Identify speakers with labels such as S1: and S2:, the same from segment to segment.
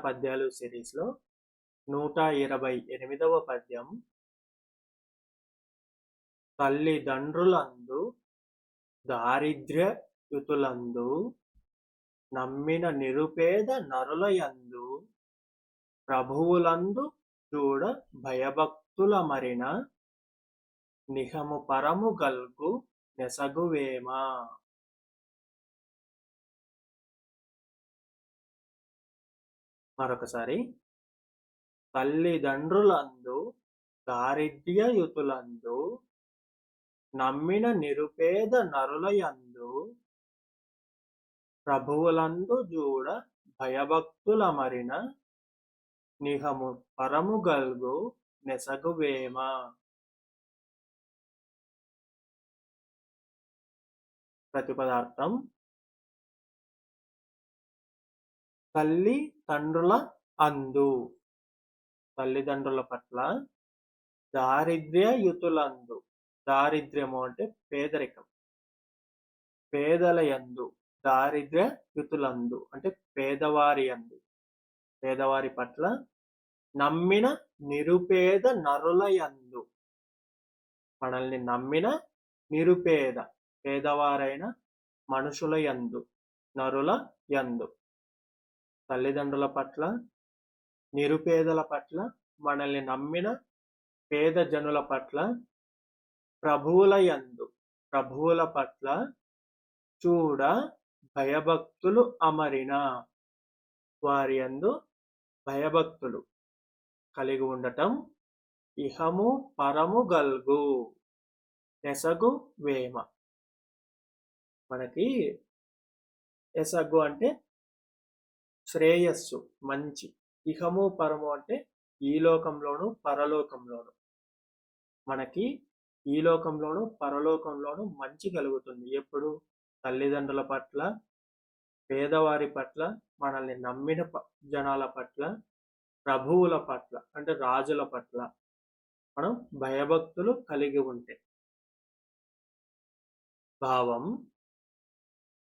S1: పద్యాలు సిరీస్లో 128వ పద్యం. తల్లిదండ్రులందు దారిద్ర్యయుతులందు నమ్మిన నిరుపేద నరులయందు ప్రభువులందు చూడ భయభక్తుల మరిన నిహము పరము గల్గు నెసగువేమ. మరొకసారి. తల్లిదండ్రులందు దారిద్ర్యయుతులందు నమ్మిన నిరుపేద నరులయందు ప్రభువులందు చూడ భయభక్తుల మరిన నిహము పరము గల్గు నెసగువేమ. ప్రతిపదార్థం. తల్లి తండ్రుల అందు, తల్లిదండ్రుల పట్ల, దారిద్ర్యయుతులందు, దారిద్ర్యము అంటే పేదరికం, పేదల యందు, దారిద్ర్యయుతులందు అంటే పేదవారి యందు, పేదవారి పట్ల, నమ్మిన నిరుపేద నరుల యందు, మనల్ని నమ్మిన నిరుపేద, పేదవారైన మనుషుల యందు, నరుల యందు, తల్లిదండ్రుల పట్ల, నిరుపేదల పట్ల, మనల్ని నమ్మిన పేద జనుల పట్ల, ప్రభువుల యందు, ప్రభువుల పట్ల చూడ భయభక్తులు అమరిన, వారి యందు భయభక్తులు కలిగి ఉండటం, ఇహము పరము గల్గు ఎసగు వేమ. మనకి ఎసగు అంటే శ్రేయస్సు, మంచి. ఇహము పరము అంటే ఈ లోకంలోను పరలోకంలోను, మనకి ఈ లోకంలోను పరలోకంలోను మంచి కలుగుతుంది. ఎప్పుడు? తల్లిదండ్రుల పట్ల, పేదవారి పట్ల, మనల్ని నమ్మిన జనాల పట్ల, ప్రభువుల పట్ల అంటే రాజుల పట్ల మనం భయభక్తులు కలిగి ఉంటే. భావం.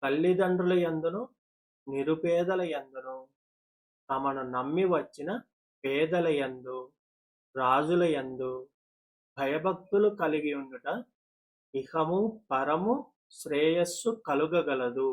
S1: తల్లిదండ్రుల యందును నిరుపేదల యందును తమను నమ్మి వచ్చిన పేదల యందు, రాజుల యందు భయభక్తులు కలిగి ఉండుట ఇహము పరము శ్రేయస్సు కలుగగలదు.